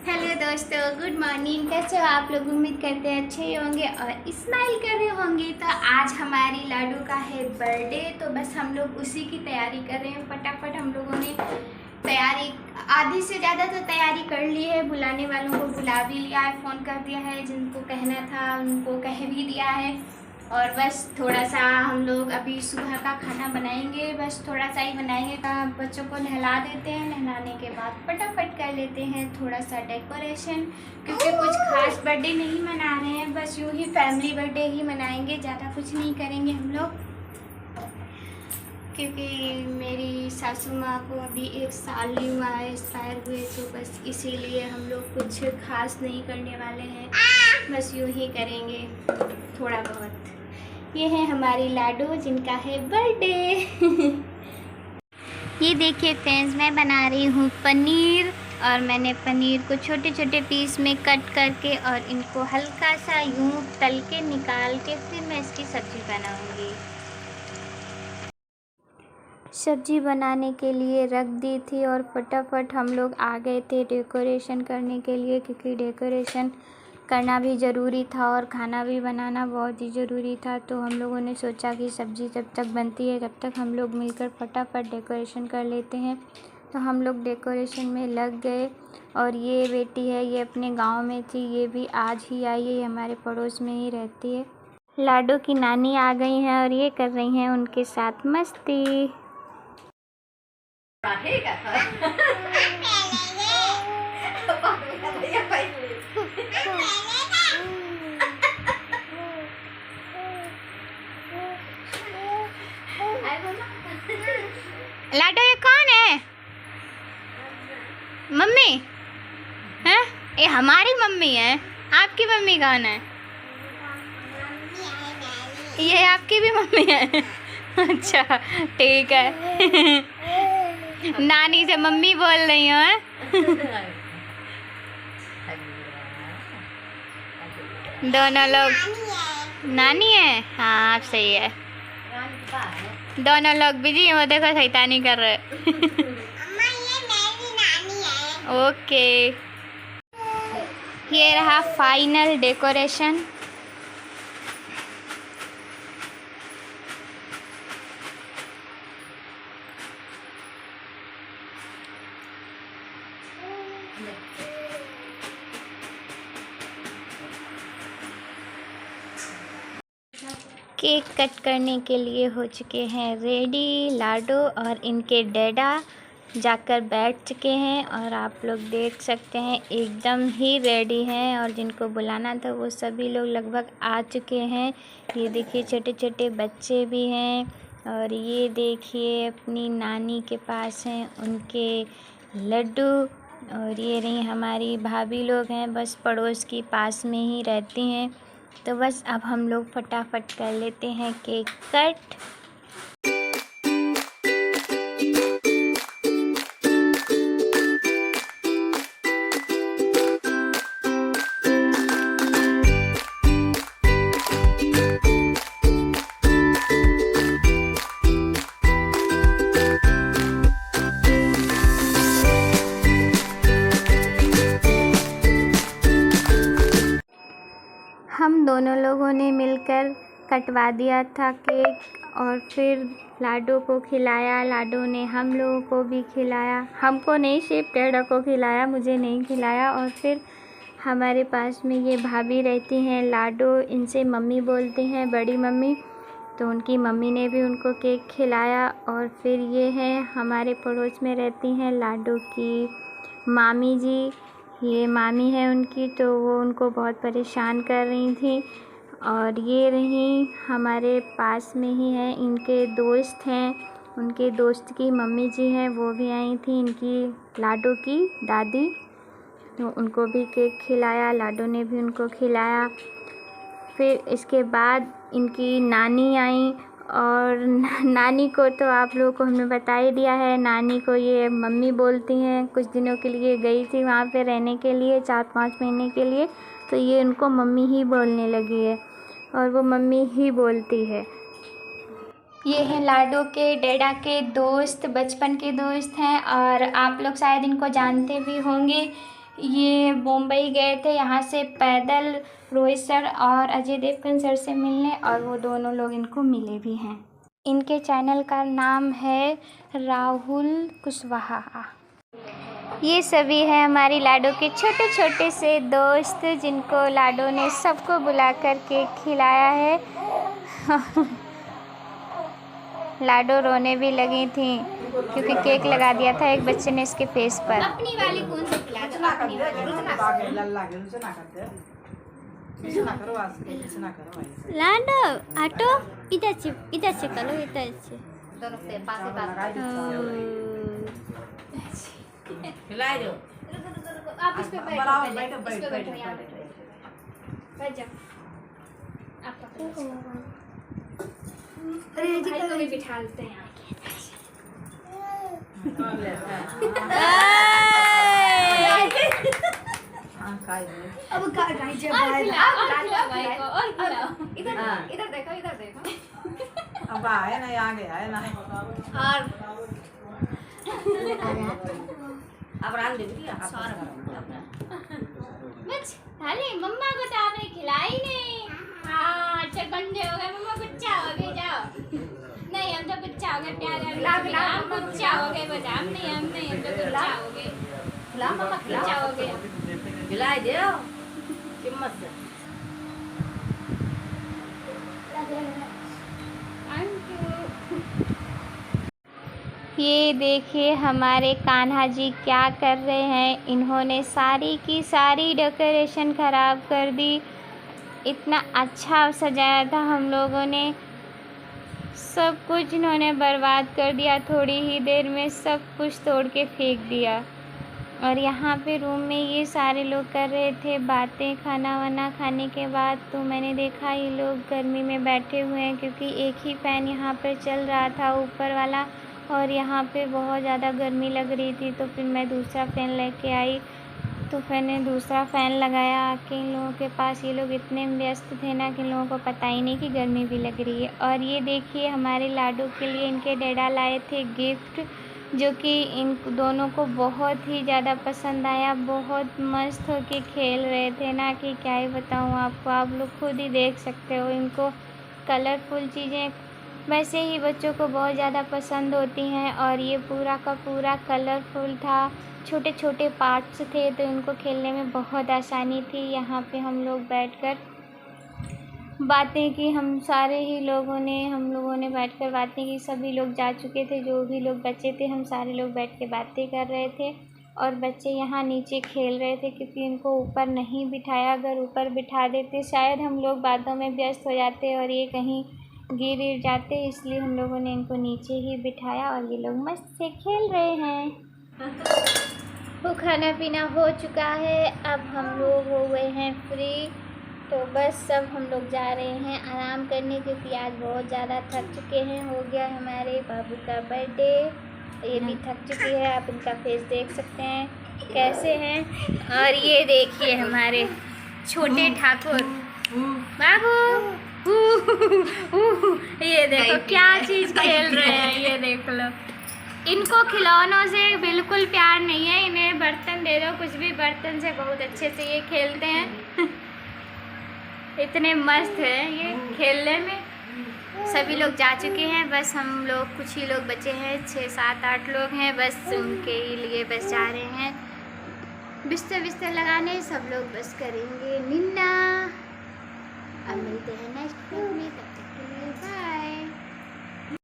Hello दोस्तों, good morning. कैसे हो आप लोग? उम्मीद करते हैं अच्छे ही होंगे और स्माइल कर रहे होंगे। तो आज हमारी लाडू का है बर्थडे, तो बस हम लोग उसी की तैयारी कर रहे हैं। फटाफट हम लोगों ने तैयारी आधी से ज़्यादा तो तैयारी कर ली है। बुलाने वालों को बुला भी लिया है, फ़ोन कर दिया है, जिनको कहना था उनको कह भी दिया है। और बस थोड़ा सा हम लोग अभी सुबह का खाना बनाएंगे, बस थोड़ा सा ही बनाएंगे। बच्चों को नहला देते हैं, नहलाने के बाद फटाफट कर लेते हैं थोड़ा सा डेकोरेशन, क्योंकि कुछ खास बर्थडे नहीं मना रहे हैं, बस यूँ ही फैमिली बर्थडे ही मनाएंगे, ज़्यादा कुछ नहीं करेंगे हम लोग। क्योंकि मेरी सासू माँ को अभी 1 साल नहीं हुआ है एक्सपायर हुए, तो बस इसीलिए हम लोग कुछ खास नहीं करने वाले हैं, बस यूँ ही करेंगे थोड़ा बहुत। ये है हमारी लाडू जिनका है बर्थडे। ये देखिए फ्रेंड्स, मैं बना रही हूँ पनीर, और मैंने पनीर को छोटे छोटे पीस में कट करके और इनको हल्का सा यूँ तल के निकाल के फिर मैं इसकी सब्ज़ी बनाऊँगी। सब्ज़ी बनाने के लिए रख दी थी और फटाफट हम लोग आ गए थे डेकोरेशन करने के लिए, क्योंकि डेकोरेशन करना भी ज़रूरी था और खाना भी बनाना बहुत ही ज़रूरी था। तो हम लोगों ने सोचा कि सब्ज़ी जब तक बनती है तब तक हम लोग मिलकर फटाफट डेकोरेशन कर लेते हैं। तो हम लोग डेकोरेशन में लग गए। और ये बेटी है, ये अपने गांव में थी, ये भी आज ही आई है, ये हमारे पड़ोस में ही रहती है। लाडो की नानी आ गई हैं और ये कर रही हैं उनके साथ मस्ती। लाडो, ये कौन है? मम्मी है? ये हमारी मम्मी है। आपकी मम्मी कौन है? ये आपकी भी मम्मी है? अच्छा ठीक है। नानी से मम्मी बोल रही हो? दोनों लोग नानी है। हाँ आप सही है, दोनों लोग बिजी हैं। वो देखो शैतानी कर रहे। अम्मा ये मेरी नानी है। ओके, ये रहा फाइनल डेकोरेशन। केक कट करने के लिए हो चुके हैं रेडी लाडो, और इनके डैडा जाकर बैठ चुके हैं और आप लोग देख सकते हैं एकदम ही रेडी हैं। और जिनको बुलाना था वो सभी लोग लगभग आ चुके हैं। ये देखिए छोटे छोटे बच्चे भी हैं, और ये देखिए अपनी नानी के पास हैं उनके लड्डू। और ये रही हमारी भाभी लोग हैं, बस पड़ोस की पास में ही रहती हैं। तो बस अब हम लोग फटाफट कर लेते हैं केक कट। हम दोनों लोगों ने मिलकर कटवा दिया था केक, और फिर लाडो को खिलाया, लाडो ने हम लोगों को भी खिलाया। हमको नहीं, सिर्फ डैडा को खिलाया, मुझे नहीं खिलाया। और फिर हमारे पास में ये भाभी रहती हैं लाडो, इनसे मम्मी बोलते हैं, बड़ी मम्मी, तो उनकी मम्मी ने भी उनको केक खिलाया। और फिर ये हैं हमारे पड़ोस में रहती हैं लाडो की मामी जी, ये मामी है उनकी, तो वो उनको बहुत परेशान कर रही थी। और ये रही हमारे पास में ही है, इनके दोस्त हैं, उनके दोस्त की मम्मी जी हैं, वो भी आई थी, इनकी लाडो की दादी, तो उनको भी केक खिलाया, लाडो ने भी उनको खिलाया। फिर इसके बाद इनकी नानी आई, और नानी को तो आप लोगों को हमने बता ही दिया है, नानी को ये मम्मी बोलती हैं। कुछ दिनों के लिए गई थी वहाँ पे रहने के लिए, 4-5 महीने के लिए, तो ये उनको मम्मी ही बोलने लगी है, और वो मम्मी ही बोलती है। ये हैं लाडो के डैडा के दोस्त, बचपन के दोस्त हैं, और आप लोग शायद इनको जानते भी होंगे, ये मुंबई गए थे यहाँ से पैदल रोहित सर और अजय देवगन सर से मिलने, और वो दोनों लोग इनको मिले भी हैं। इनके चैनल का नाम है राहुल कुशवाहा। ये सभी है हमारी लाडो के छोटे छोटे से दोस्त, जिनको लाडो ने सबको बुला कर केक खिलाया है। लाडो रोने भी लगी थी क्योंकि केक लगा दिया था एक बच्चे ने इसके फेस पर। अपनी वाली कौन सी खिला दो? अपनी वाली। लाडो ऑटो इधर से करो, इधर से दोनों से पास खिला दो। आप इस पे बैठो, बैठो यहाँ बैठ जाओ। अरे जी को भी बिठाते हैं। अब गाइस जब इधर देखो, इधर देखो। अब आए ना, आ गया है ना। और अब रात देती है बस खाली मम्मा को तो आपने खिलाई नहीं। हाँ अच्छा गंदे हो गए, मम्मा गुच्चा हो गए। जाओ नहीं, हम तो गुच्चा हो गए, प्यार हम गुच्चा हो गए। बस हम नहीं हम तो गुच्चा हो गए। मम्मा गुच्चा हो गया, खिलाई दे हिम्मत से। ये देखिए हमारे कान्हा जी क्या कर रहे हैं। इन्होंने सारी की सारी डेकोरेशन ख़राब कर दी। इतना अच्छा सजाया था हम लोगों ने, सब कुछ इन्होंने बर्बाद कर दिया। थोड़ी ही देर में सब कुछ तोड़ के फेंक दिया। और यहाँ पे रूम में ये सारे लोग कर रहे थे बातें खाना वाना खाने के बाद। तो मैंने देखा ये लोग गर्मी में बैठे हुए हैं क्योंकि एक ही फ़ैन यहाँ पर चल रहा था ऊपर वाला, और यहाँ पे बहुत ज़्यादा गर्मी लग रही थी। तो फिर मैं दूसरा फ़ैन लेके आई, तो मैंने दूसरा फ़ैन लगाया आके इन लोगों के पास। ये लोग इतने व्यस्त थे ना कि इन लोगों को पता ही नहीं कि गर्मी भी लग रही है। और ये देखिए हमारे लाडो के लिए इनके डैडा लाए थे गिफ्ट, जो कि इन दोनों को बहुत ही ज़्यादा पसंद आया। बहुत मस्त होके खेल रहे थे ना कि क्या ही बताऊँ आपको, आप लोग खुद ही देख सकते हो। इनको कलरफुल चीज़ें वैसे ही बच्चों को बहुत ज़्यादा पसंद होती हैं, और ये पूरा का पूरा कलरफुल था। छोटे छोटे पार्ट्स थे तो इनको खेलने में बहुत आसानी थी। यहाँ पे हम लोग बैठकर बातें की, हम लोगों ने बैठकर बातें की। सभी लोग जा चुके थे, जो भी लोग बचे थे हम सारे लोग बैठ के बातें कर रहे थे। और बच्चे यहाँ नीचे खेल रहे थे क्योंकि इनको ऊपर नहीं बिठाया। अगर ऊपर बिठा देते शायद हम लोग बातों में व्यस्त हो जाते और ये कहीं गिर जाते, इसलिए हम लोगों ने इनको नीचे ही बिठाया और ये लोग मस्त से खेल रहे हैं। वो खाना पीना हो चुका है, अब हम लोग हो गए हैं फ्री। तो बस सब हम लोग जा रहे हैं आराम करने क्योंकि आज बहुत ज़्यादा थक चुके हैं। हो गया हमारे बाबू का बर्थडे, ये भी थक चुकी है। आप इनका फेस देख सकते हैं कैसे हैं। और ये देखिए हमारे छोटे ठाकुर बाबू, ये देखो क्या चीज़ खेल रहे हैं, ये देख लो। इनको खिलौनों से बिल्कुल प्यार नहीं है, इन्हें बर्तन दे दो, कुछ भी बर्तन से बहुत अच्छे से ये खेलते हैं। इतने मस्त है ये खेलने में। सभी लोग जा चुके हैं, बस हम लोग कुछ ही लोग बचे हैं, 6 7 8 लोग हैं। बस उनके ही लिए बस जा रहे हैं बिस्तर लगाने। सब लोग बस करेंगे निन्ना।